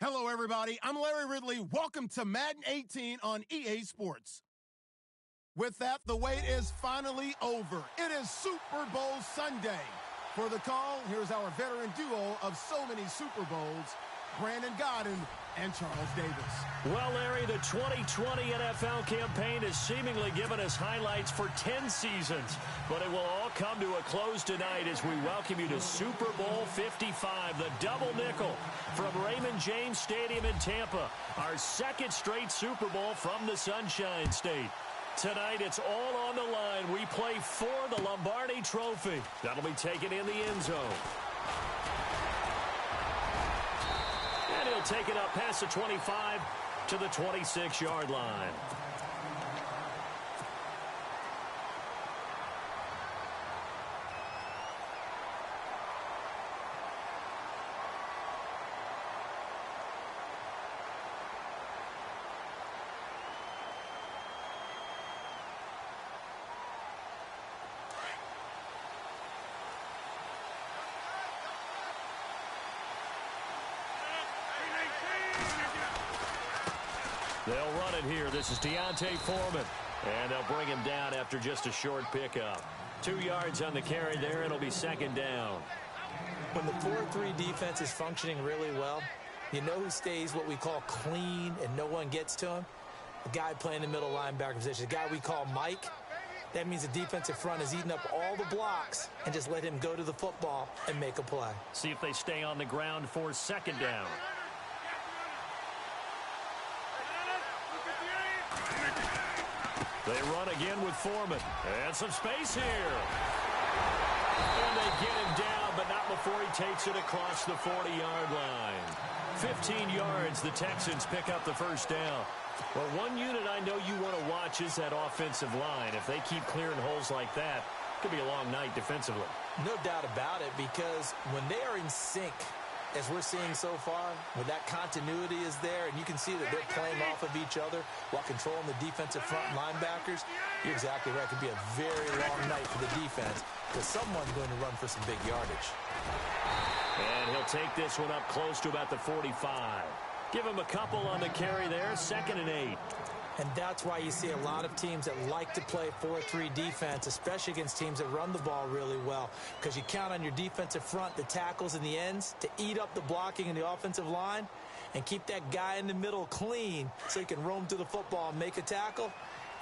Hello, everybody. I'm Larry Ridley. Welcome to Madden 18 on EA Sports. With that, the wait is finally over. It is Super Bowl Sunday. For the call, here's our veteran duo of so many Super Bowls, Brandon Godden and Charles Davis. Well, Larry, the 2020 NFL campaign has seemingly given us highlights for 10 seasons, but it will all come to a close tonight as we welcome you to Super Bowl 55, the double nickel from Raymond James Stadium in Tampa, our second straight Super Bowl from the Sunshine State. Tonight, it's all on the line. We play for the Lombardi Trophy. That'll be taken in the end zone. And he'll take it up past the 25 to the 26-yard line. They'll run it here. This is D'Onta Foreman. And they'll bring him down after just a short pickup. 2 yards on the carry there. It'll be second down. When the 4-3 defense is functioning really well, you know who stays what we call clean and no one gets to him? The guy playing the middle linebacker position, the guy we call Mike. That means the defensive front is eating up all the blocks and just let him go to the football and make a play. See if they stay on the ground for second down. They run again with Foreman. And some space here. And they get him down, but not before he takes it across the 40-yard line. 15 yards, the Texans pick up the first down. Well, one unit I know you want to watch is that offensive line. If they keep clearing holes like that, it could be a long night defensively. No doubt about it, because when they are in sync, as we're seeing so far, when that continuity is there, and you can see that they're playing off of each other while controlling the defensive front linebackers, you're exactly right. It could be a very long night for the defense because someone's going to run for some big yardage. And he'll take this one up close to about the 45. Give him a couple on the carry there, 2nd and 8. And that's why you see a lot of teams that like to play 4-3 defense, especially against teams that run the ball really well, because you count on your defensive front, the tackles and the ends, to eat up the blocking in the offensive line and keep that guy in the middle clean so he can roam to the football and make a tackle.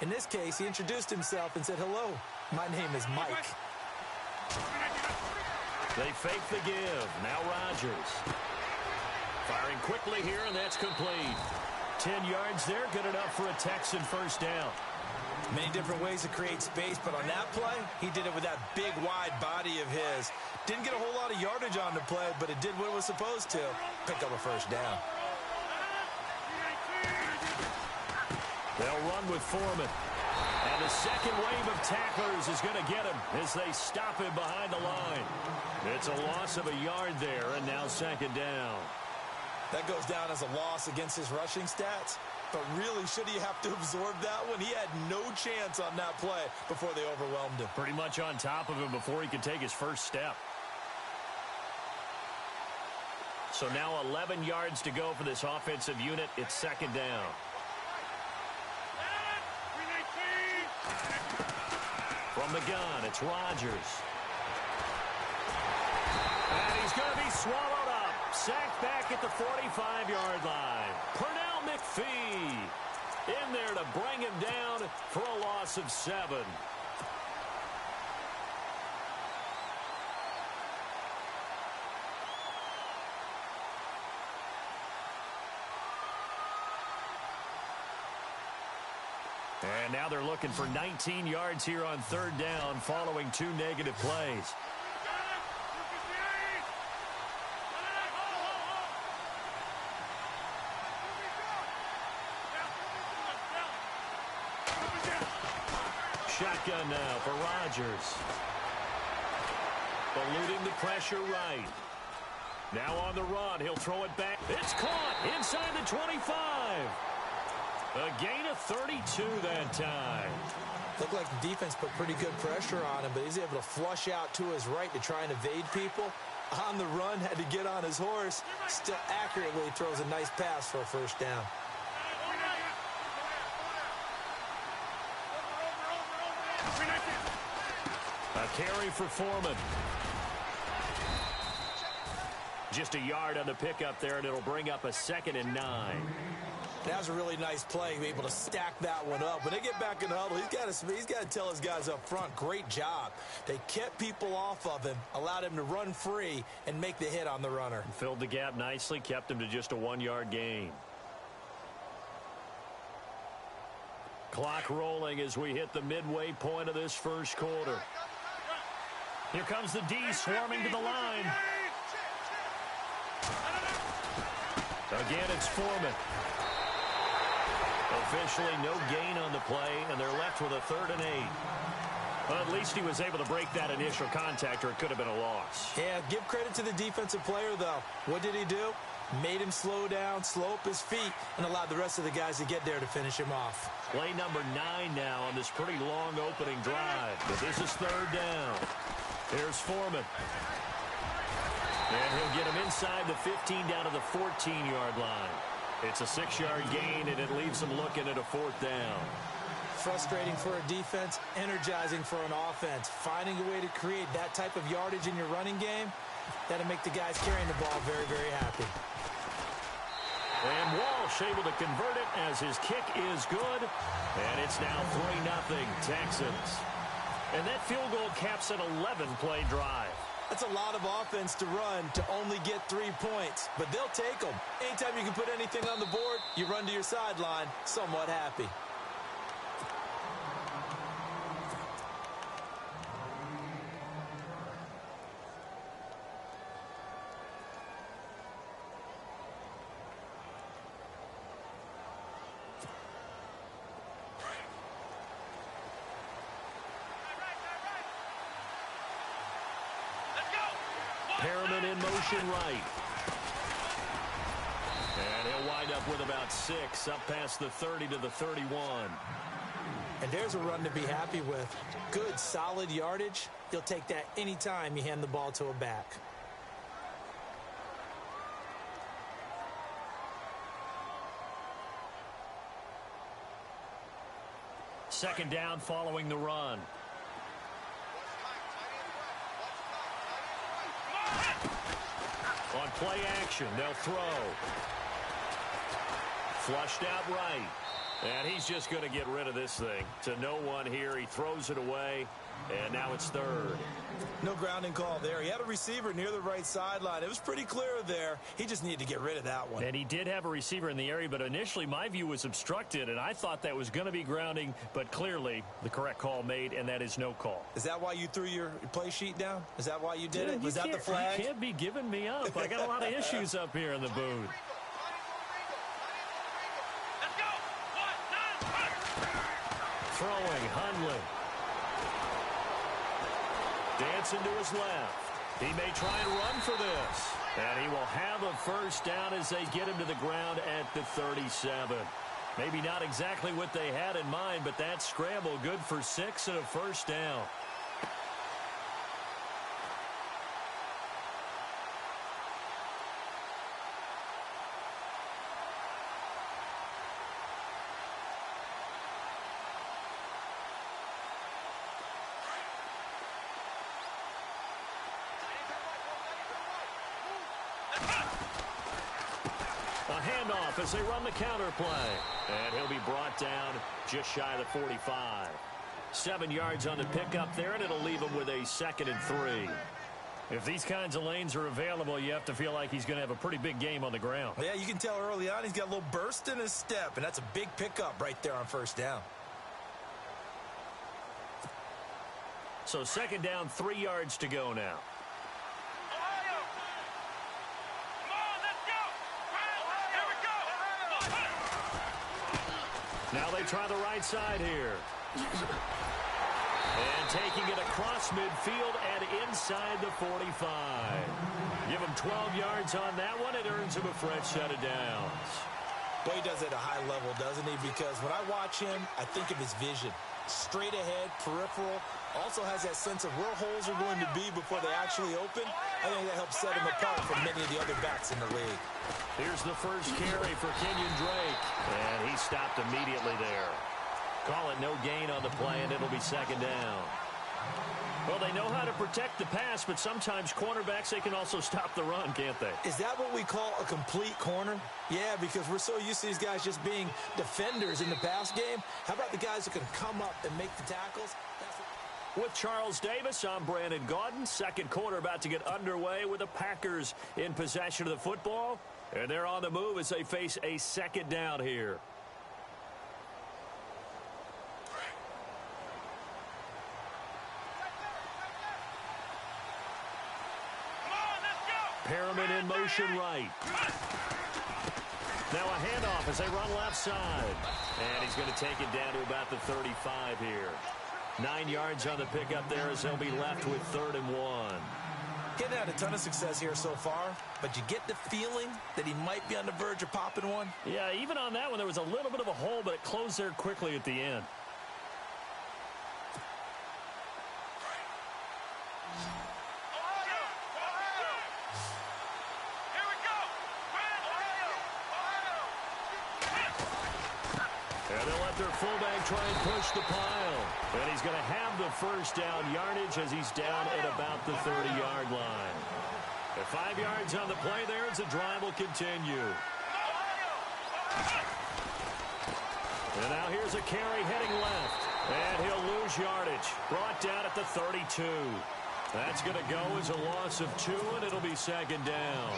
In this case, he introduced himself and said, "Hello, my name is Mike." They fake the give. Now Rodgers. Firing quickly here, and that's complete. 10 yards there, good enough for a Texan first down. Many different ways to create space, but on that play, he did it with that big, wide body of his. Didn't get a whole lot of yardage on the play, but it did what it was supposed to. Pick up a first down. They'll run with Foreman. And the second wave of tacklers is going to get him as they stop him behind the line. It's a loss of a yard there, and now second down. That goes down as a loss against his rushing stats. But really, should he have to absorb that one? He had no chance on that play before they overwhelmed him. Pretty much on top of him before he could take his first step. So now 11 yards to go for this offensive unit. It's second down. From the gun, it's Rodgers. And he's going to be swallowed up. Sacked back at the 45-yard line. Pernell McPhee in there to bring him down for a loss of 7. And now they're looking for 19 yards here on third down following 2 negative plays. Shotgun now for Rodgers. Eluding the pressure right. Now on the run. He'll throw it back. It's caught inside the 25. A gain of 32 that time. Looked like the defense put pretty good pressure on him, but he's able to flush out to his right to try and evade people. On the run, had to get on his horse. Still accurately throws a nice pass for a first down. A carry for Foreman. Just a yard on the pickup there, and it'll bring up a 2nd and 9. That was a really nice play, able to stack that one up. When they get back in the huddle, he's got to tell his guys up front, great job. They kept people off of him, allowed him to run free, and make the hit on the runner. Filled the gap nicely, kept him to just a 1-yard gain. Clock rolling as we hit the midway point of this first quarter. Here comes the D swarming to the line. Again, it's Foreman. Officially no gain on the play, and they're left with a 3rd and 8. Well, at least he was able to break that initial contact, or it could have been a loss. Yeah, give credit to the defensive player, though. What did he do? Made him slow down, slow up his feet, and allowed the rest of the guys to get there to finish him off. Play number 9 now on this pretty long opening drive. But this is 3rd down. Here's Foreman. And he'll get him inside the 15 down to the 14-yard line. It's a 6-yard gain, and it leaves them looking at a 4th down. Frustrating for a defense, energizing for an offense. Finding a way to create that type of yardage in your running game, that'll make the guys carrying the ball very, very happy. And Walsh able to convert it as his kick is good. And it's now 3-0 Texans. And that field goal caps an 11-play drive. That's a lot of offense to run to only get 3 points, but they'll take them. Anytime you can put anything on the board, you run to your sideline somewhat happy. Perriman in motion right. And he'll wind up with about 6, up past the 30 to the 31. And there's a run to be happy with. Good, solid yardage. You'll take that anytime you hand the ball to a back. Second down following the run. On play action, they'll throw. Flushed out right. And he's just going to get rid of this thing. To no one here. He throws it away. And now it's 3rd. No grounding call there. He had a receiver near the right sideline. It was pretty clear there. He just needed to get rid of that one. And he did have a receiver in the area, but initially my view was obstructed, and I thought that was going to be grounding, but clearly the correct call made, and that is no call. Is that why you threw your play sheet down? Is that why you did it? Was that the flag? You can't be giving me up. I got a lot of issues up here in the booth. Throwing, Hundley. Dancing to his left. He may try and run for this. And he will have a first down as they get him to the ground at the 37. Maybe not exactly what they had in mind, but that scramble good for 6 and a first down. A handoff as they run the counter play. And he'll be brought down just shy of the 45. 7 yards on the pickup there, and it'll leave him with a 2nd and 3. If these kinds of lanes are available, you have to feel like he's going to have a pretty big game on the ground. Yeah, you can tell early on he's got a little burst in his step, and that's a big pickup right there on first down. So 2nd down, 3 yards to go now. Now they try the right side here. And taking it across midfield and inside the 45. Give him 12 yards on that one. It earns him a fresh set of downs. Well, he does it at a high level, doesn't he? Because when I watch him, I think of his vision. straight ahead, peripheral. Also has that sense of where holes are going to be before they actually open. I think that helps set him apart from many of the other backs in the league. Here's the first carry for Kenyon Drake. And he stopped immediately there. Call it no gain on the play, and it'll be second down. Well, they know how to protect the pass, but sometimes cornerbacks, they can also stop the run, can't they? Is that what we call a complete corner? Yeah, because we're so used to these guys just being defenders in the pass game. How about the guys who can come up and make the tackles? With Charles Davis, I'm Brandon Gaudin. Second quarter about to get underway with the Packers in possession of the football. And they're on the move as they face a second down here. Perriman in motion right. Now a handoff as they run left side. And he's going to take it down to about the 35 here. 9 yards on the pickup there as they'll be left with 3rd and 1. Getting had a ton of success here so far, but you get the feeling that he might be on the verge of popping one. Yeah, even on that one, there was a little bit of a hole, but it closed there quickly at the end. And they'll let their fullback try and push the pile. And he's going to have the first down yardage as he's down at about the 30-yard line. At 5 yards on the play there as the drive will continue. And now here's a carry heading left. And he'll lose yardage. Brought down at the 32. That's going to go as a loss of 2, and it'll be second down.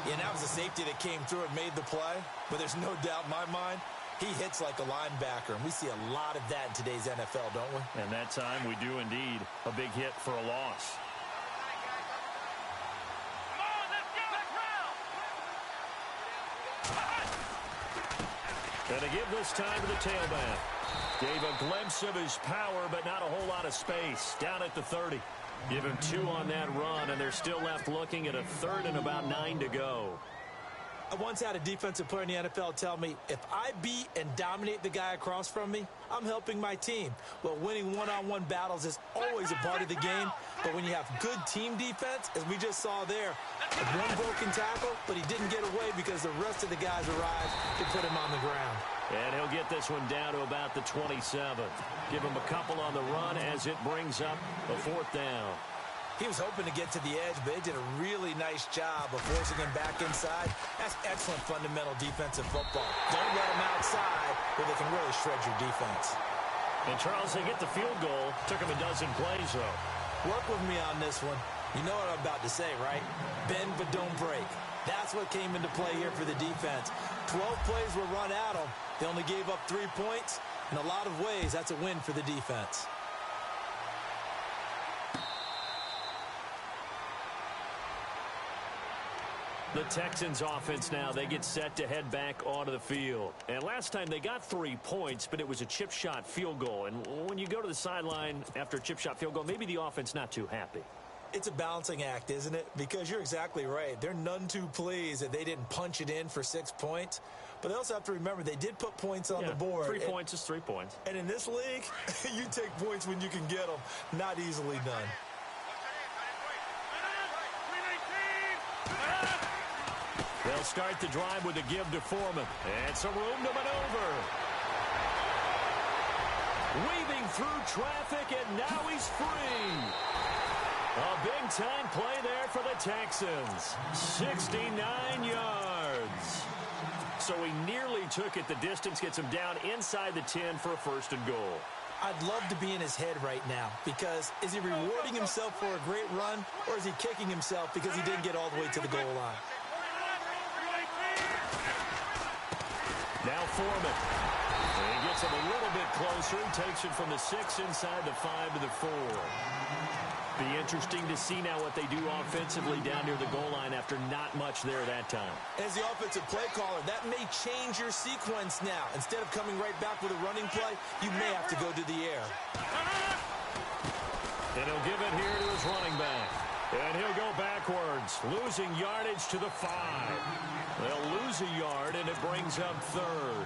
Yeah, that was a safety that came through and made the play. But there's no doubt in my mind, he hits like a linebacker, and we see a lot of that in today's NFL, don't we? And that time we do indeed. A big hit for a loss. And to give this time to the tailback. Gave a glimpse of his power, but not a whole lot of space. Down at the 30. Give him 2 on that run, and they're still left looking at a 3rd and about 9 to go. I once had a defensive player in the NFL tell me, if I beat and dominate the guy across from me, I'm helping my team. Well, winning one-on-one battles is always a part of the game, but when you have good team defense, as we just saw there, one broken tackle, but he didn't get away because the rest of the guys arrived to put him on the ground. And he'll get this one down to about the 27. Give him a couple on the run as it brings up a 4th down. He was hoping to get to the edge, but they did a really nice job of forcing him back inside. That's excellent fundamental defensive football. Don't let him outside where they can really shred your defense. And, Charles, they get the field goal. Took him a dozen plays, though. Work with me on this one. You know what I'm about to say, right? Bend but don't break. That's what came into play here for the defense. 12 plays were run at them. They only gave up 3 points. In a lot of ways, that's a win for the defense. The Texans offense now, they get set to head back onto the field. And last time they got 3 points, but it was a chip shot field goal. And when you go to the sideline after a chip shot field goal, maybe the offense not too happy. It's a balancing act, isn't it? Because you're exactly right. They're none too pleased that they didn't punch it in for 6 points. But they also have to remember they did put points on the board. 3 points is 3 points. And in this league, you take points when you can get them. Not easily done. They'll start the drive with a give to Foreman. And some room to maneuver. Weaving through traffic, and now he's free. A big-time play there for the Texans. 69 yards. So he nearly took it the distance, gets him down inside the 10 for a 1st and goal. I'd love to be in his head right now because is he rewarding himself for a great run, or is he kicking himself because he didn't get all the way to the goal line? Now Foreman. And he gets him a little bit closer. Takes it from the 6 inside the 5 to the 4. Be interesting to see now what they do offensively down near the goal line after not much there that time. As the offensive play caller, that may change your sequence now. Instead of coming right back with a running play, you may have to go to the air. And he'll give it here to his running back. And he'll go backwards, losing yardage to the 5. They'll lose a yard, and it brings up 3rd.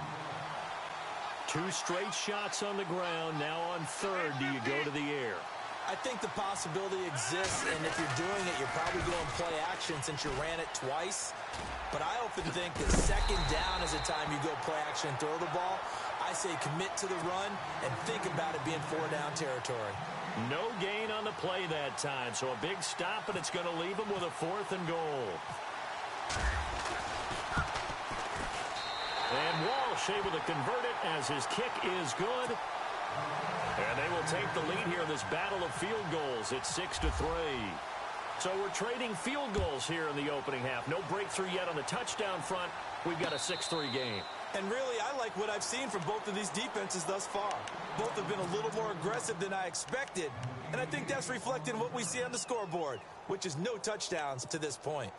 2 straight shots on the ground. Now on 3rd, do you go to the air? I think the possibility exists, and if you're doing it, you're probably going play action since you ran it twice. But I often think that 2nd down is the time you go play action and throw the ball. I say commit to the run and think about it being 4-down territory. No gain on the play that time, so a big stop, and it's going to leave him with a 4th and goal. And Walsh able to convert it as his kick is good. And they will take the lead here in this battle of field goals. It's 6-3. So we're trading field goals here in the opening half. No breakthrough yet on the touchdown front. We've got a 6-3 game. And really, I like what I've seen from both of these defenses thus far. Both have been a little more aggressive than I expected. And I think that's reflected in what we see on the scoreboard, which is no touchdowns to this point.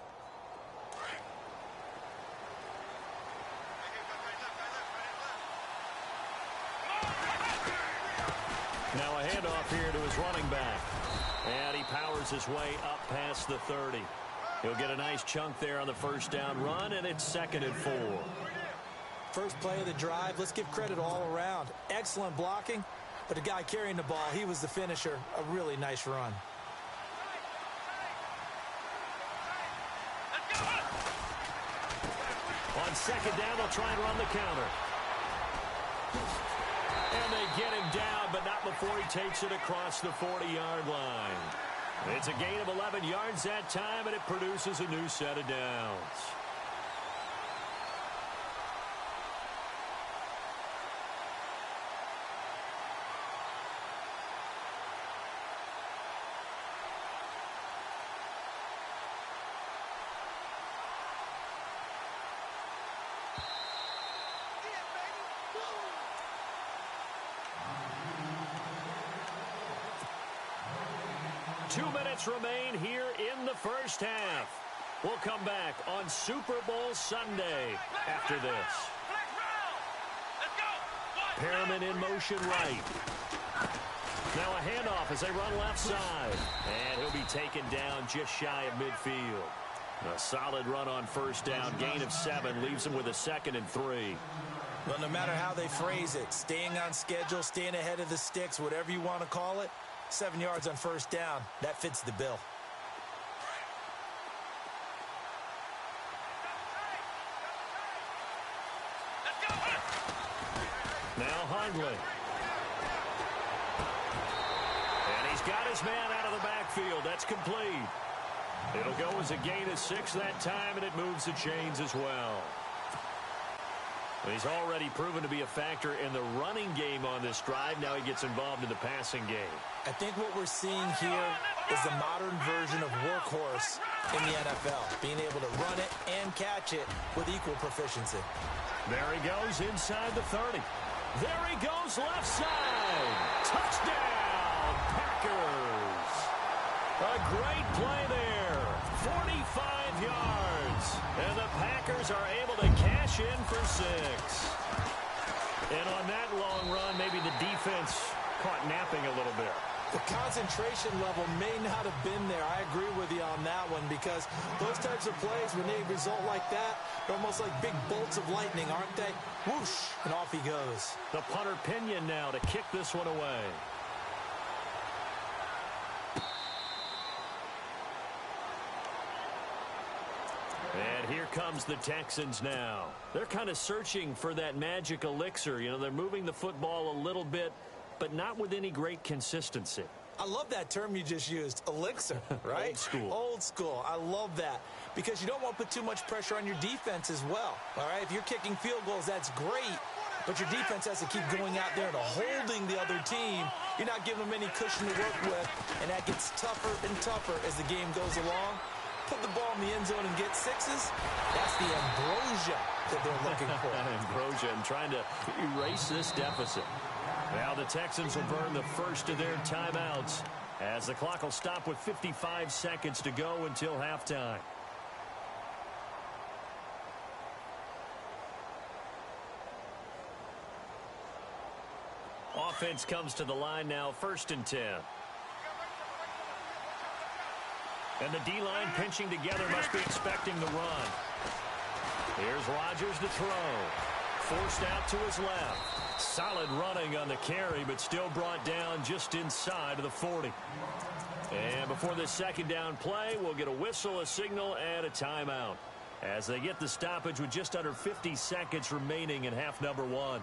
Now a handoff here to his running back. And he powers his way up past the 30. He'll get a nice chunk there on the 1st down run, and it's 2nd and 4. First play of the drive, let's give credit all around. Excellent blocking, but the guy carrying the ball, he was the finisher. A really nice run. On 2nd down, they'll try and run the counter. And they get him down, but not before he takes it across the 40-yard line. It's a gain of 11 yards that time, and it produces a new set of downs. Remain here in the 1st half. We'll come back on Super Bowl Sunday after this. Perriman in motion right. Now a handoff as they run left side. And he'll be taken down just shy of midfield. A solid run on 1st down. Gain of 7 leaves him with a 2nd and 3. Well, no matter how they phrase it, staying on schedule, staying ahead of the sticks, whatever you want to call it, 7 yards on 1st down. That fits the bill. Now Hundley. And he's got his man out of the backfield. That's complete. It'll go as a gain of 6 that time, and it moves the chains as well. He's already proven to be a factor in the running game on this drive. Now he gets involved in the passing game. I think what we're seeing here is the modern version of workhorse in the NFL, being able to run it and catch it with equal proficiency. There he goes inside the 30. There he goes left side. Touchdown, Packers. A great play there. 45 yards. And the Packers are able to cash in for 6. And on that long run, maybe the defense caught napping a little bit. The concentration level may not have been there. I agree with you on that one, because those types of plays, when they result like that, they're almost like big bolts of lightning, aren't they? Whoosh, and off he goes. The punter Pinion now to kick this one away. And here comes the Texans now. They're kind of searching for that magic elixir. You know, they're moving the football a little bit, but not with any great consistency. I love that term you just used, elixir, right? Old school. Old school. I love that, because you don't want to put too much pressure on your defense as well, all right? If you're kicking field goals, that's great, but your defense has to keep going out there and holding the other team. You're not giving them any cushion to work with, and that gets tougher and tougher as the game goes along. Put the ball in the end zone and get 6s. That's the ambrosia that they're looking for. Ambrosia, and trying to erase this deficit. Now the Texans will burn the first of their timeouts as the clock will stop with 55 seconds to go until halftime. Offense comes to the line now, 1st and 10. And the D-line pinching together, must be expecting the run. Here's Rodgers to throw. forced out to his left. Solid running on the carry, but still brought down just inside of the 40. And before this second down play, we'll get a whistle, a signal, and a timeout as they get the stoppage with just under 50 seconds remaining in half number one.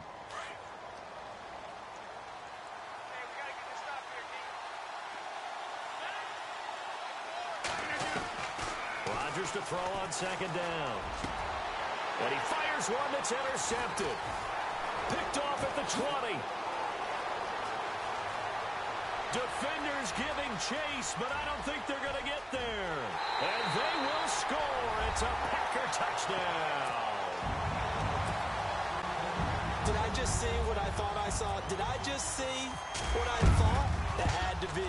Rodgers to throw on second down. And he fires one that's intercepted. Picked off at the 20. Defenders giving chase, but I don't think they're going to get there. And they will score. It's a Packer touchdown. Did I just see what I thought I saw? Did I just see what I thought? That had to be.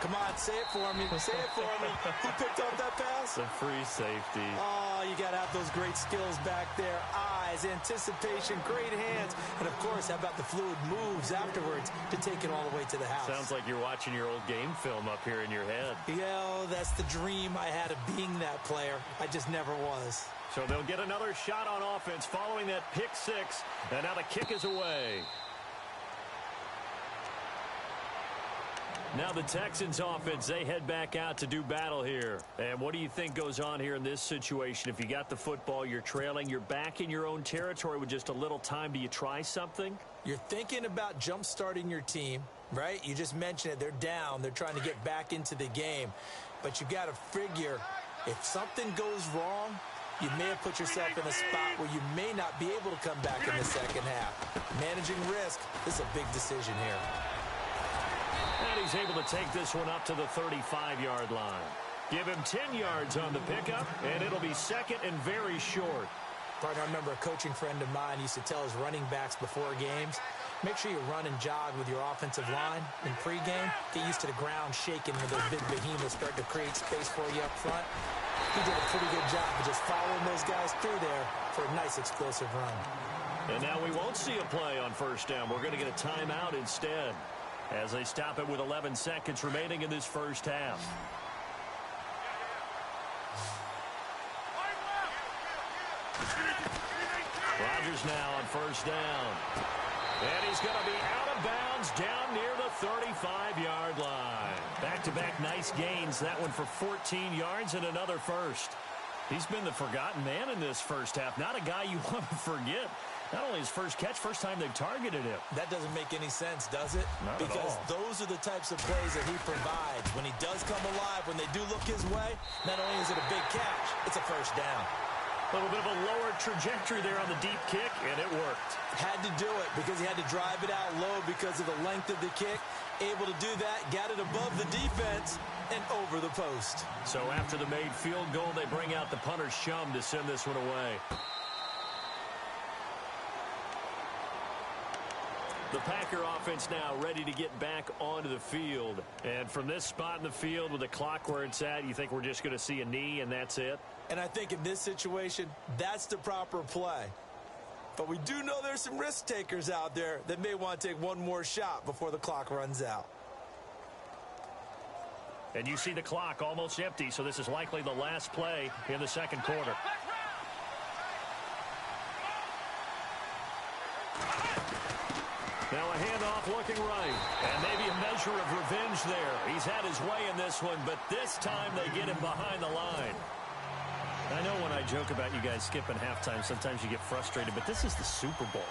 Come on, say it for me. Say it for me. Who picked up that pass? The free safety. Oh, you got to have those great skills back there. Eyes, anticipation, great hands. And, of course, how about the fluid moves afterwards to take it all the way to the house? Sounds like you're watching your old game film up here in your head. Yeah, that's the dream I had of being that player. I just never was. So they'll get another shot on offense following that pick six. And now the kick is away. Now the Texans offense, they head back out to do battle here. And what do you think goes on here in this situation? If you got the football, you're trailing, you're back in your own territory with just a little time. Do you try something? You're thinking about jump-starting your team, right? You just mentioned it. They're down. They're trying to get back into the game. But you got to figure if something goes wrong, you may have put yourself in a spot where you may not be able to come back in the second half. Managing risk, this is a big decision here. And he's able to take this one up to the 35-yard line. Give him 10 yards on the pickup, and it'll be second and very short. Partner, I remember a coaching friend of mine used to tell his running backs before games, make sure you run and jog with your offensive line in pregame. Get used to the ground shaking when those big behemoths start to create space for you up front. He did a pretty good job of just following those guys through there for a nice explosive run. And now we won't see a play on first down. We're going to get a timeout instead as they stop it with 11 seconds remaining in this first half. Rodgers now on first down. And he's going to be out of bounds down near the 35-yard line. Back-to-back nice gains. That one for 14 yards and another first. He's been the forgotten man in this first half. Not a guy you want to forget. Not only his first catch, first time they've targeted him. That doesn't make any sense, does it? Not because at all. Those are the types of plays that he provides. When he does come alive, when they do look his way, not only is it a big catch, it's a first down. A little bit of a lower trajectory there on the deep kick, and it worked. Had to do it because he had to drive it out low because of the length of the kick. Able to do that, got it above the defense, and over the post. So after the made field goal, they bring out the punter Shum to send this one away. The Packer offense now ready to get back onto the field. And from this spot in the field with the clock where it's at, you think we're just going to see a knee and that's it? And I think in this situation, that's the proper play. But we do know there's some risk takers out there that may want to take one more shot before the clock runs out. And you see the clock almost empty, so this is likely the last play in the second quarter. Now a handoff looking right. And maybe a measure of revenge there. He's had his way in this one, but this time they get him behind the line. I know when I joke about you guys skipping halftime, sometimes you get frustrated, but this is the Super Bowl.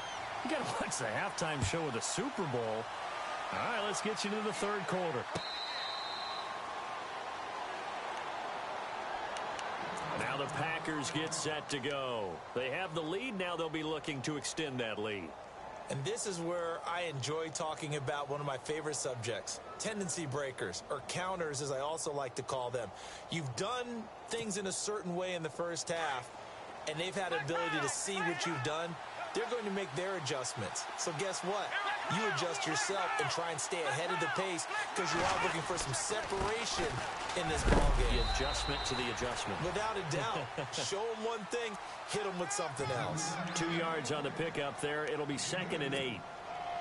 You got to watch the halftime show of the Super Bowl. All right, let's get you to the third quarter. Now the Packers get set to go. They have the lead. Now they'll be looking to extend that lead. And this is where I enjoy talking about one of my favorite subjects, tendency breakers, or counters as I also like to call them. You've done things in a certain way in the first half, and they've had ability to see what you've done. They're going to make their adjustments. So guess what? You adjust yourself and try and stay ahead of the pace because you are looking for some separation in this ballgame. The adjustment to the adjustment. Without a doubt. Show them one thing, hit them with something else. 2 yards on the pickup there. It'll be 2nd and 8.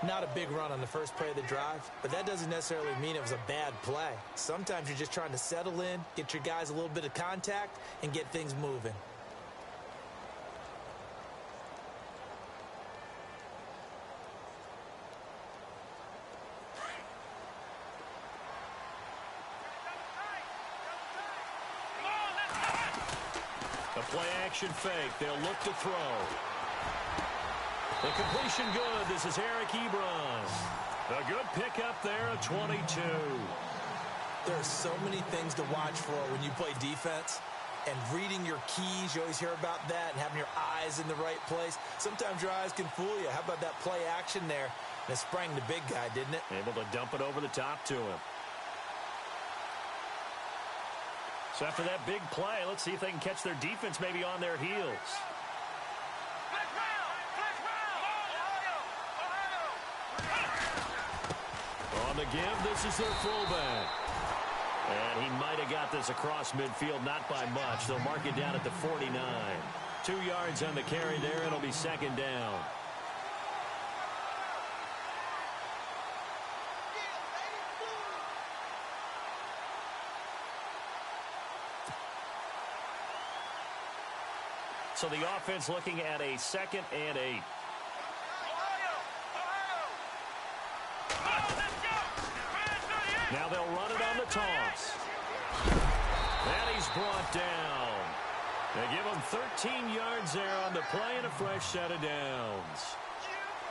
Not a big run on the first play of the drive, but that doesn't necessarily mean it was a bad play. Sometimes you're just trying to settle in, get your guys a little bit of contact, and get things moving. Play action fake. They'll look to throw. The completion good. This is Eric Ebron. A good pickup there at 22. There are so many things to watch for when you play defense. And reading your keys, you always hear about that, and having your eyes in the right place. Sometimes your eyes can fool you. How about that play action there? And it sprang the big guy, didn't it? Able to dump it over the top to him. So after that big play, let's see if they can catch their defense maybe on their heels. On the give, this is their fullback. And he might have got this across midfield, not by much. They'll mark it down at the 49. 2 yards on the carry there. It'll be second down. So the offense looking at a 2nd and 8. Now they'll run it on the toss. And he's brought down. They give him 13 yards there on the play and a fresh set of downs.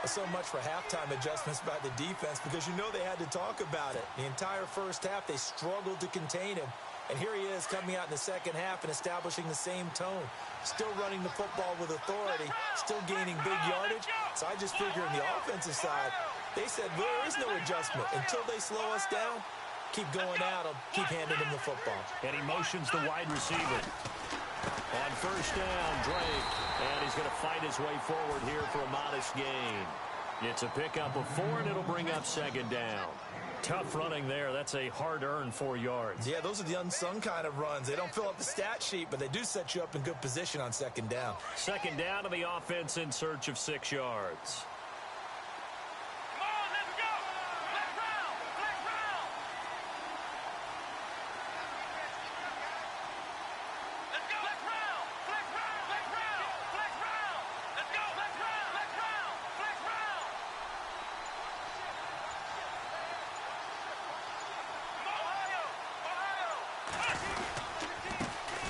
So much for halftime adjustments by the defense, because you know they had to talk about it. The entire first half, they struggled to contain him. And here he is coming out in the second half and establishing the same tone. Still running the football with authority, still gaining big yardage. So I just figure on the offensive side, they said, well, there is no adjustment. Until they slow us down, keep going at them, keep handing them the football. And he motions the wide receiver. On first down, Drake. And he's going to fight his way forward here for a modest gain. It's a pickup of 4, and it'll bring up second down. Tough running there. That's a hard-earned 4 yards. Yeah, those are the unsung kind of runs. They don't fill up the stat sheet, but they do set you up in good position on second down. Second down to the offense in search of 6 yards.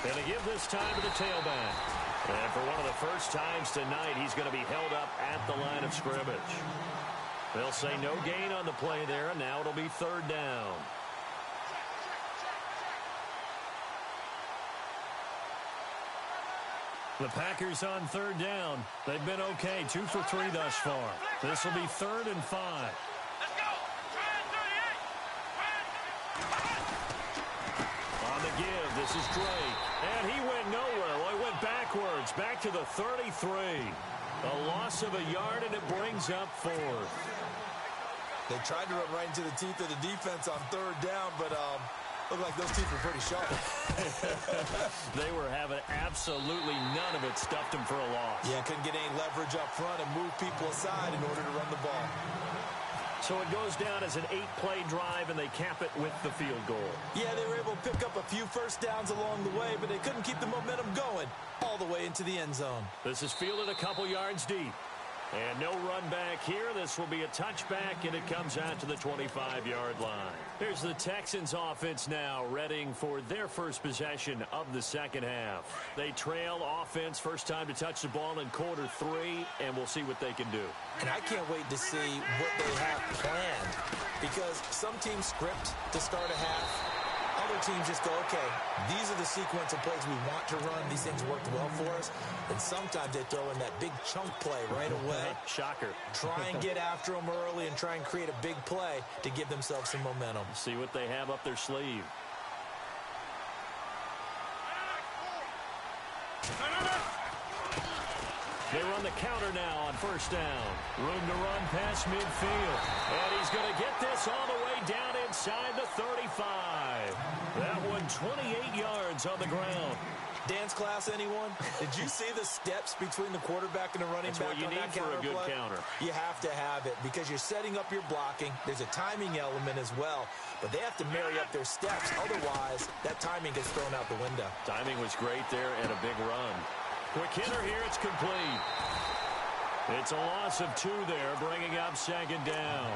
And they give this time to the tailback. And for one of the first times tonight, he's going to be held up at the line of scrimmage. They'll say no gain on the play there, and now it'll be third down. The Packers on third down. They've been okay, 2 for 3 thus far. This will be 3rd and 5. This is Drake, and he went nowhere. Well, he went backwards, back to the 33. A loss of a yard, and it brings up 4th. They tried to run right into the teeth of the defense on third down, but looked like those teeth were pretty sharp. They were having absolutely none of it, stuffed them for a loss. Yeah, couldn't get any leverage up front and move people aside in order to run the ball. So it goes down as an 8-play drive, and they cap it with the field goal. Yeah, they were able to pick up a few first downs along the way, but they couldn't keep the momentum going all the way into the end zone. This is fielded a couple yards deep. And no run back here. This will be a touchback, and it comes out to the 25-yard line. Here's the Texans offense now, readying for their first possession of the second half. They trail offense, first time to touch the ball in quarter 3, and we'll see what they can do. And I can't wait to see what they have planned, because some teams script to start a half. Other teams just go, okay, these are the sequence of plays we want to run. These things worked well for us. And sometimes they throw in that big chunk play right away. Shocker. Try and get after them early and try and create a big play to give themselves some momentum. See what they have up their sleeve. They run the counter now on first down. Room to run past midfield. And he's going to get this all the way down inside the 35. That one 28 yards on the ground. Dance class, anyone? Did you see the steps between the quarterback and the running back on that counter play? That's what you need for a good counter. You have to have it because you're setting up your blocking. There's a timing element as well, but they have to marry up their steps. Otherwise, that timing gets thrown out the window. Timing was great there and a big run. Quick hitter here, it's complete. It's a loss of 2 there, bringing up second down.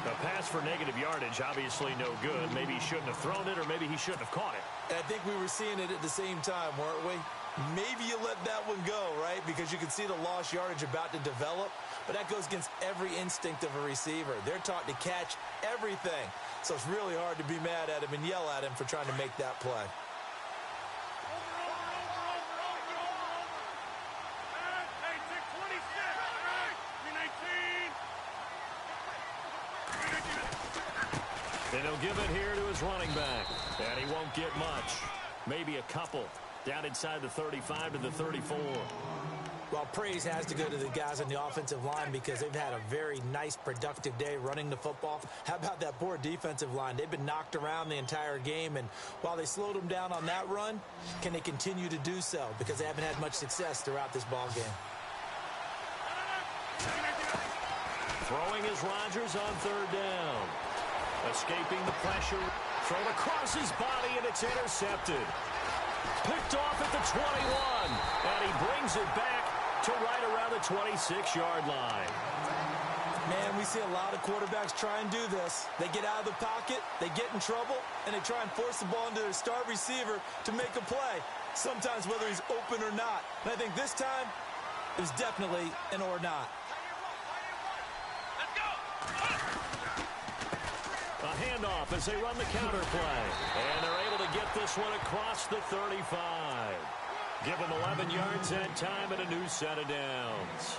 A pass for negative yardage, obviously no good. Maybe he shouldn't have thrown it, or maybe he shouldn't have caught it. And I think we were seeing it at the same time, weren't we? Maybe you let that one go, right? Because you can see the lost yardage about to develop, but that goes against every instinct of a receiver. They're taught to catch everything, so it's really hard to be mad at him and yell at him for trying to make that play. And he'll give it here to his running back. And he won't get much. Maybe a couple. Down inside the 35 to the 34. Well, praise has to go to the guys on the offensive line because they've had a very nice, productive day running the football. How about that poor defensive line? They've been knocked around the entire game, and while they slowed them down on that run, can they continue to do so? Because they haven't had much success throughout this ball game. Throwing is Rodgers on third down. Escaping the pressure. Thrown across his body, and it's intercepted. Picked off at the 21. And he brings it back to right around the 26-yard line. Man, we see a lot of quarterbacks try and do this. They get out of the pocket, they get in trouble, and they try and force the ball into their star receiver to make a play, sometimes whether he's open or not. And I think this time, it was definitely an or not. A handoff as they run the counter play. And they're able to get this one across the 35. Give them 11 yards that time and a new set of downs.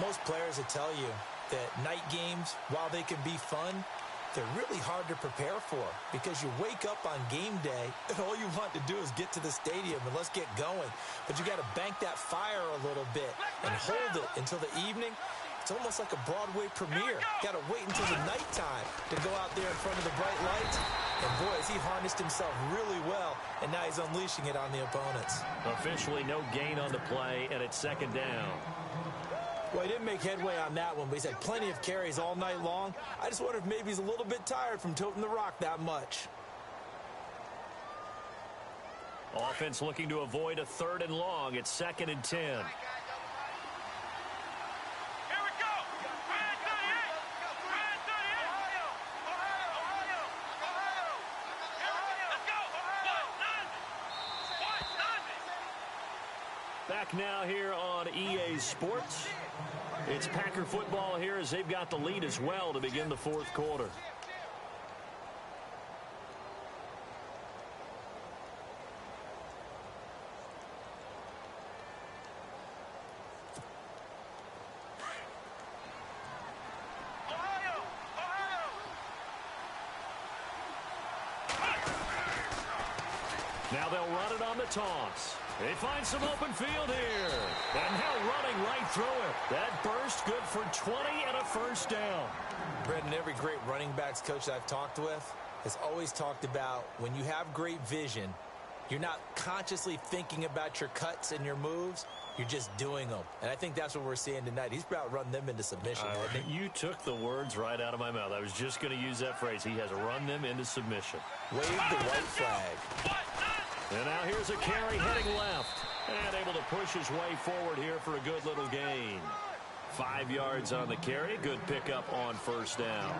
Most players will tell you that night games, while they can be fun, they're really hard to prepare for because you wake up on game day and all you want to do is get to the stadium and let's get going. But you got to bank that fire a little bit and hold it until the evening. It's almost like a Broadway premiere. Got to wait until the nighttime to go out there in front of the bright lights. And boy, has he harnessed himself really well, and now he's unleashing it on the opponents. Officially no gain on the play, and it's second down. Well, he didn't make headway on that one, but he's had plenty of carries all night long. I just wonder if maybe he's a little bit tired from toting the rock that much. Offense looking to avoid a 3rd and long. It's 2nd and 10. Back now here on EA Sports. It's Packer football here as they've got the lead as well to begin the 4th quarter. Now they'll run it on the toss. They find some open field here. And now running right through it. That burst good for 20 and a 1st down. Brendan, every great running backs coach I've talked with has always talked about when you have great vision, you're not consciously thinking about your cuts and your moves. You're just doing them. And I think that's what we're seeing tonight. He's about to run them into submission. You took the words right out of my mouth. I was just going to use that phrase. He has run them into submission. Wave the white flag. And now here's a carry heading left. And able to push his way forward here for a good little gain. 5 yards on the carry. Good pickup on 1st down.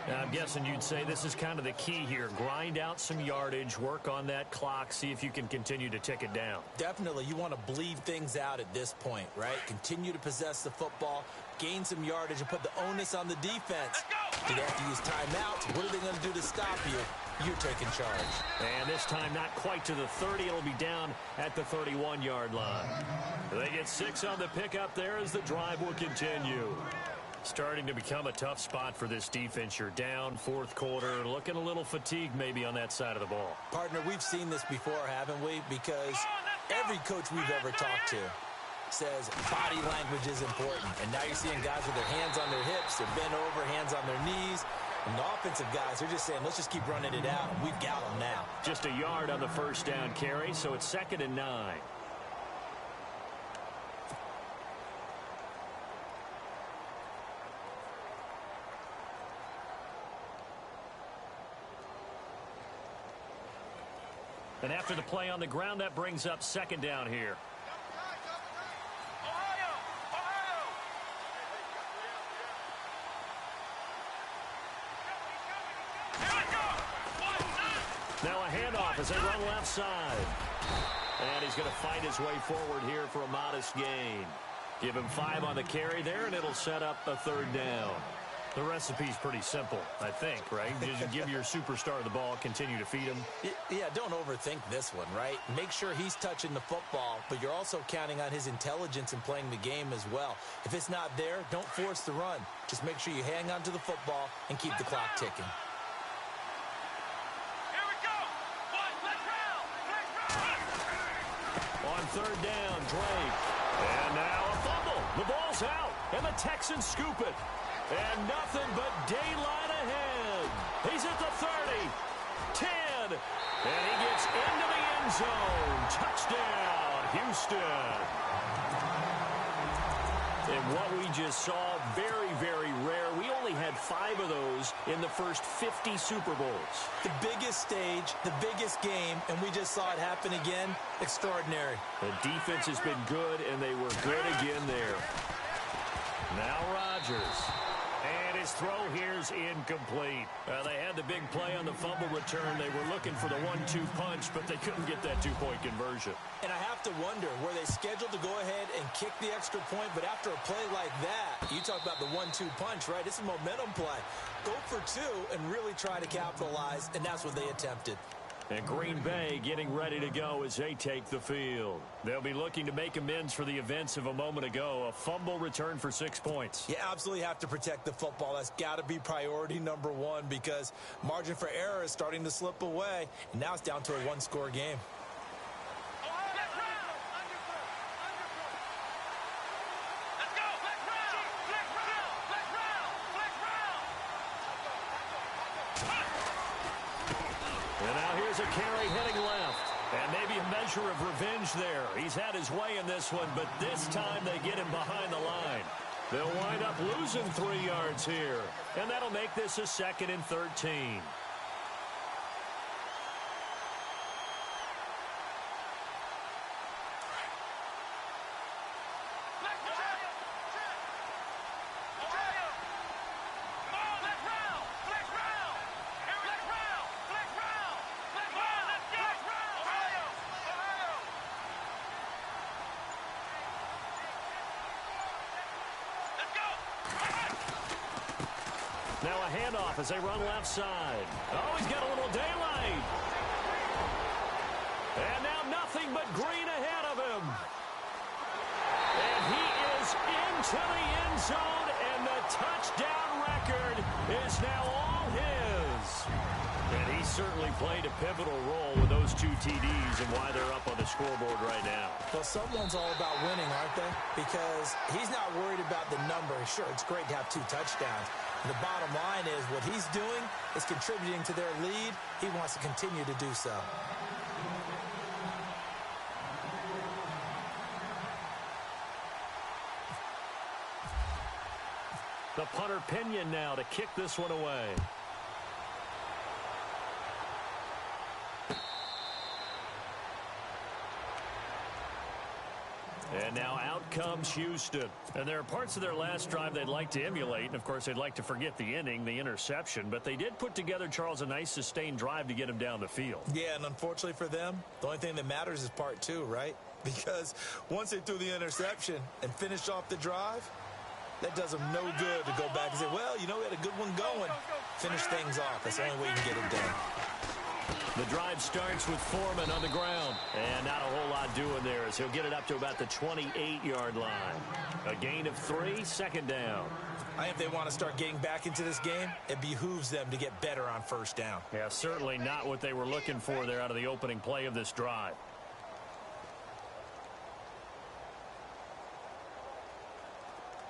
Now, I'm guessing you'd say this is kind of the key here. Grind out some yardage, work on that clock, see if you can continue to tick it down. Definitely. You want to bleed things out at this point, right? Continue to possess the football, gain some yardage, and put the onus on the defense. Do they have to use timeouts? What are they going to do to stop you? You're taking charge. And this time not quite to the 30. It'll be down at the 31-yard line. They get 6 on the pickup there as the drive will continue. Starting to become a tough spot for this defense. You're down 4th quarter, looking a little fatigued maybe on that side of the ball. Partner, we've seen this before, haven't we? Because every coach we've ever talked to says body language is important. And now you're seeing guys with their hands on their hips, they're bent over, hands on their knees. And the offensive guys, they're just saying, let's just keep running it out. We've got them now. Just a yard on the 1st down carry, so it's 2nd and 9. And after the play on the ground, that brings up 2nd down here. Now a handoff as they run left side. And he's going to fight his way forward here for a modest gain. Give him 5 on the carry there, and it'll set up a 3rd down. The recipe's pretty simple, I think, right? You just give your superstar the ball, continue to feed him. Yeah, don't overthink this one, right? Make sure he's touching the football, but you're also counting on his intelligence in playing the game as well. If it's not there, don't force the run. Just make sure you hang on to the football and keep the clock ticking. Here we go. On 3rd down, Drake. And now a fumble. The ball's out, and the Texans scoop it. And nothing but daylight ahead. He's at the 30, 10, and he gets into the end zone. Touchdown, Houston. And what we just saw, very, very rare. We only had 5 of those in the first 50 Super Bowls. The biggest stage, the biggest game, and we just saw it happen again. Extraordinary. The defense has been good, and they were good again there. Now Rodgers. And his throw here's incomplete. They had the big play on the fumble return. They were looking for the 1-2 punch, but they couldn't get that 2-point conversion. And I have to wonder, were they scheduled to go ahead and kick the extra point? But after a play like that, you talk about the 1-2 punch, right? It's a momentum play. Go for 2 and really try to capitalize, and that's what they attempted. And Green Bay getting ready to go as they take the field. They'll be looking to make amends for the events of a moment ago. A fumble return for 6 points. You absolutely have to protect the football. That's got to be priority number 1 because margin for error is starting to slip away. And now it's down to a 1-score game. And now here's a carry heading left. And maybe a measure of revenge there. He's had his way in this one, but this time they get him behind the line. They'll wind up losing 3 yards here. And that'll make this a 2nd and 13. Now a handoff as they run left side. Oh, he's got a little daylight. And now nothing but green ahead of him. And he is into the end zone, and the touchdown record is now all his. And he certainly played a pivotal role with those 2 TDs and why they're up on the scoreboard right now. Well, someone's all about winning, aren't they? Because he's not worried about the number. Sure, it's great to have 2 touchdowns. The bottom line is what he's doing is contributing to their lead. He wants to continue to do so. The punter Pinion now to kick this one away. And now out comes Houston. And there are parts of their last drive they'd like to emulate. And, of course, they'd like to forget the inning, the interception. But they did put together, Charles, a nice sustained drive to get him down the field. Yeah, and unfortunately for them, the only thing that matters is part 2, right? Because once they threw the interception and finished off the drive, that does them no good to go back and say, well, you know, we had a good one going. Finish things off. That's the only way you can get it done. The drive starts with Foreman on the ground. And not a whole lot doing there as he'll get it up to about the 28-yard line. A gain of 3, 2nd down. I think if they want to start getting back into this game, it behooves them to get better on 1st down. Yeah, certainly not what they were looking for there out of the opening play of this drive.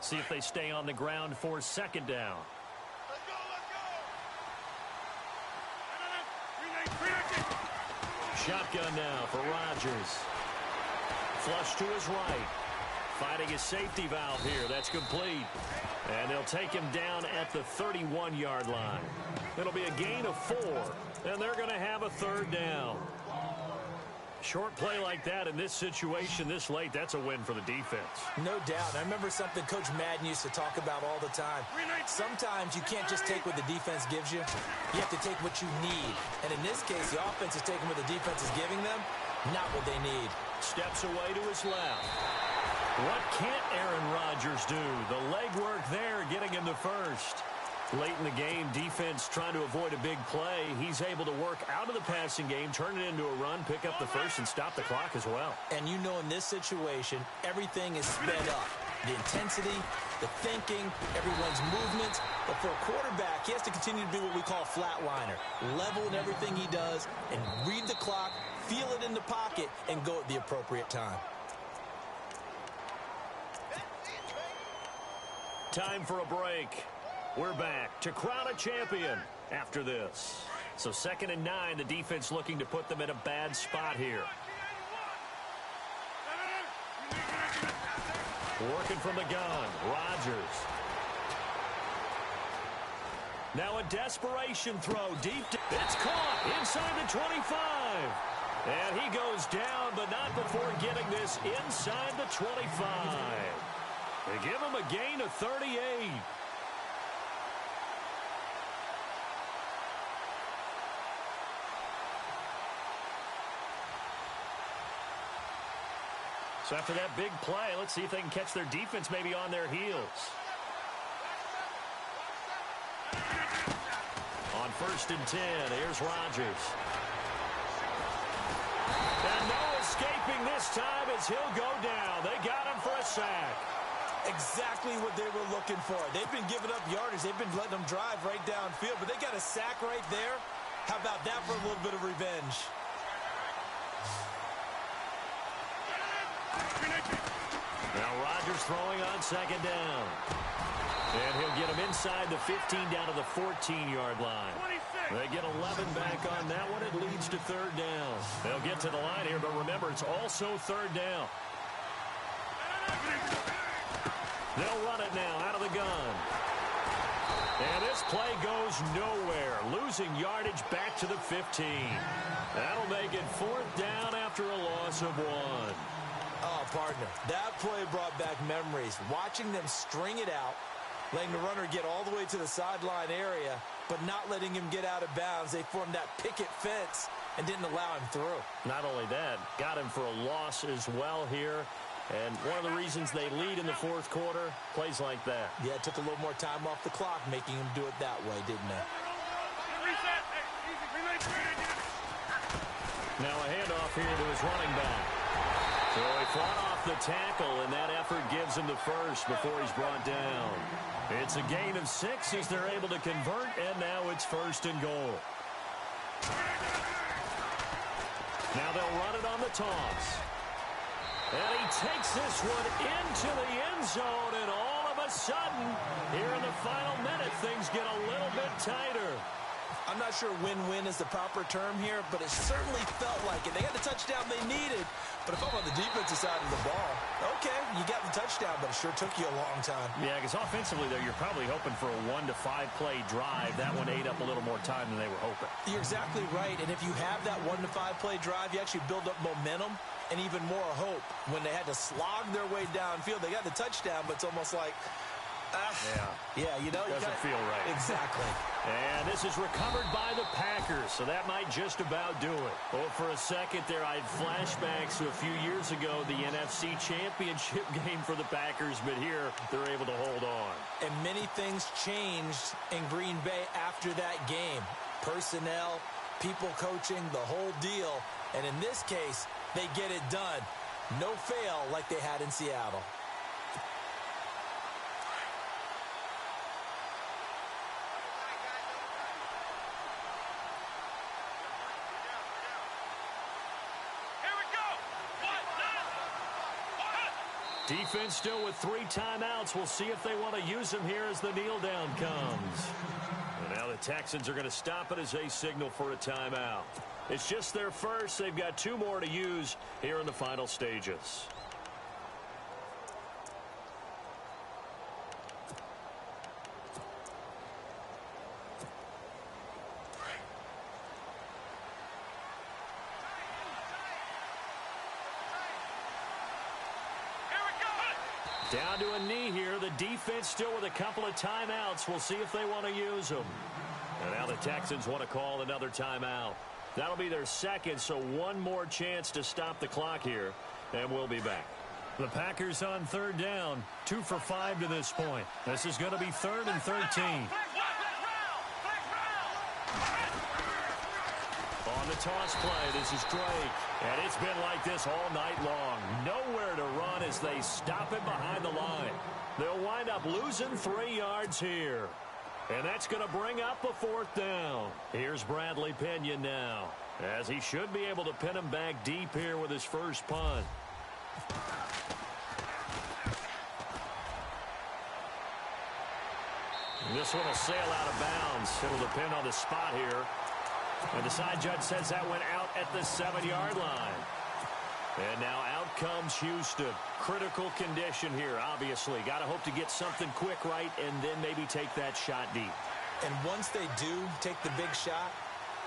See if they stay on the ground for 2nd down. Shotgun now for Rodgers. Flush to his right. Fighting his safety valve here. That's complete. And they'll take him down at the 31-yard line. It'll be a gain of 4. And they're going to have a 3rd down. Short play like that in this situation this late, that's a win for the defense. No doubt. I remember something Coach Madden used to talk about all the time. Sometimes you can't just take what the defense gives you. You have to take what you need. And in this case, the offense is taking what the defense is giving them, Not what they need. Steps away to his left. What can't Aaron Rodgers do? The legwork there getting him the first. Late in the game, defense trying to avoid a big play. He's able to work out of the passing game, turn it into a run, pick up the first, and stop the clock as well. And you know in this situation, everything is sped up. The intensity, the thinking, everyone's movements. But for a quarterback, he has to continue to be what we call a flatliner. Level in everything he does and read the clock, feel it in the pocket, and go at the appropriate time. Time for a break. We're back to crown a champion after this. So 2nd and 9, the defense looking to put them in a bad spot here. Working from the gun, Rodgers. Now a desperation throw deep. It's caught inside the 25. And he goes down, but not before getting this inside the 25. They give him a gain of 38. So after that big play, let's see if they can catch their defense maybe on their heels. On 1st and 10, here's Rodgers. And no escaping this time as he'll go down. They got him for a sack. Exactly what they were looking for. They've been giving up yardage. They've been letting them drive right downfield, but they got a sack right there. How about that for a little bit of revenge? Now Rodgers throwing on 2nd down. And he'll get him inside the 15 down to the 14-yard line. They get 11 back on that one. It leads to 3rd down. They'll get to the line here, but remember, it's also 3rd down. They'll run it now out of the gun. And this play goes nowhere. Losing yardage back to the 15. That'll make it 4th down after a loss of 1. Oh, partner, that play brought back memories. Watching them string it out, letting the runner get all the way to the sideline area, but not letting him get out of bounds. They formed that picket fence and didn't allow him through. Not only that, got him for a loss as well here. And one of the reasons they lead in the 4th quarter, plays like that. Yeah, it took a little more time off the clock, making him do it that way, didn't it? Now a handoff here to his running back. So he fought off the tackle, and that effort gives him the first before he's brought down. It's a gain of 6 as they're able to convert, and now it's 1st and goal. Now they'll run it on the toss. And he takes this one into the end zone, and all of a sudden, here in the final minute, things get a little bit tighter. I'm not sure win-win is the proper term here, but it certainly felt like it. They got the touchdown they needed, but if I'm on the defensive side of the ball, okay, you got the touchdown, but it sure took you a long time. Yeah, because offensively, though, you're probably hoping for a 1 to 5 play drive. That one ate up a little more time than they were hoping. You're exactly right, and if you have that 1 to 5 play drive, you actually build up momentum and even more hope. When they had to slog their way downfield, they got the touchdown, but it's almost like, yeah, you know. Doesn't feel right. Exactly. And this is recovered by the Packers, so that might just about do it. Oh, for a second there, I had flashbacks to a few years ago, the NFC Championship game for the Packers, but here they're able to hold on. And many things changed in Green Bay after that game. Personnel, people coaching, the whole deal. And in this case, they get it done. No fail like they had in Seattle. Defense still with 3 timeouts. We'll see if they want to use them here as the kneel down comes. And now the Texans are going to stop it as they signal for a timeout. It's just their first. They've got 2 more to use here in the final stages. Down to a knee here. The defense still with a couple of timeouts. We'll see if they want to use them. And now the Texans want to call another timeout. That'll be their second, so one more chance to stop the clock here, and we'll be back. The Packers on third down, 2 for 5 to this point. This is going to be 3rd and 13. On the toss play, this is Drake. And it's been like this all night long. Nowhere to run as they stop him behind the line. They'll wind up losing 3 yards here. And that's going to bring up a 4th down. Here's Bradley Pinion now, as he should be able to pin him back deep here with his first punt. This one will sail out of bounds. It'll depend on the spot here. And the side judge says that went out at the 7-yard line. And now out comes Houston. Critical condition here, obviously. Got to hope to get something quick right and then maybe take that shot deep. And once they do take the big shot,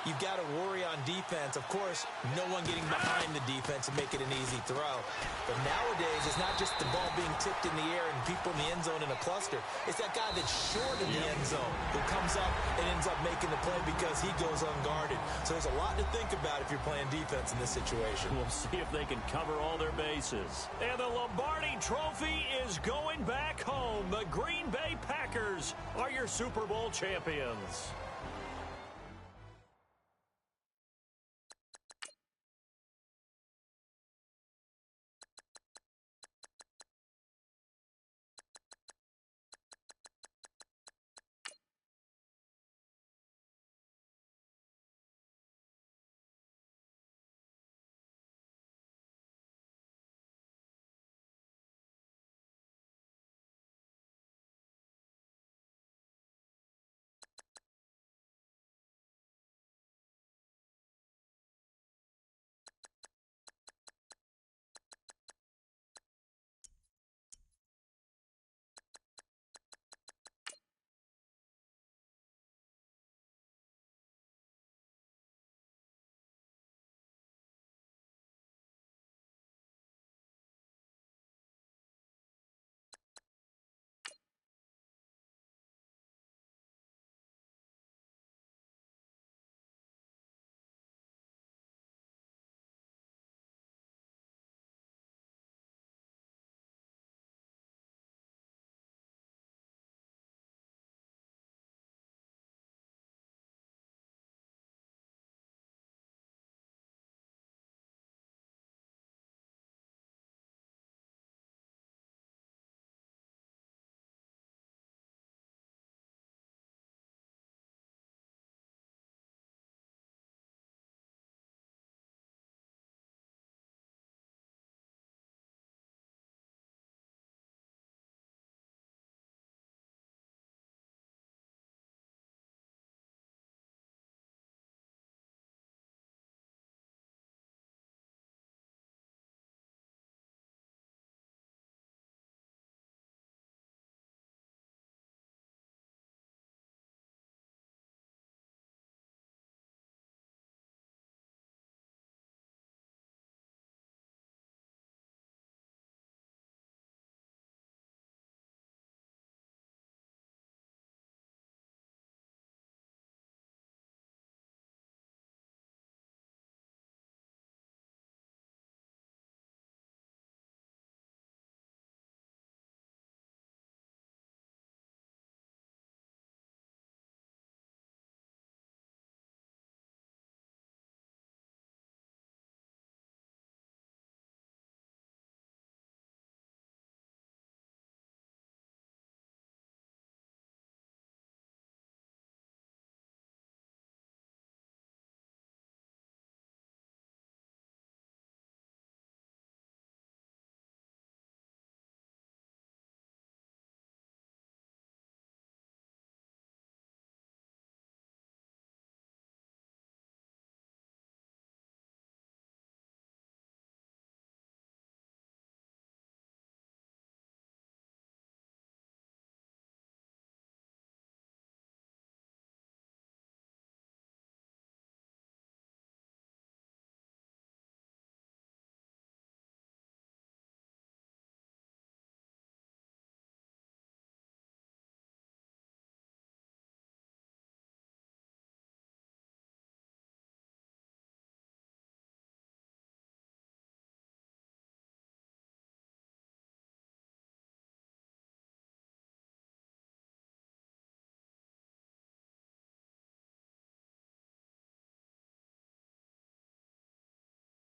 you've got to worry on defense. Of course, no one getting behind the defense and make it an easy throw. But nowadays, it's not just the ball being tipped in the air and people in the end zone in a cluster. It's that guy that's short in the end zone who comes up and ends up making the play because he goes unguarded. So there's a lot to think about if you're playing defense in this situation. We'll see if they can cover all their bases. And the Lombardi Trophy is going back home. The Green Bay Packers are your Super Bowl champions.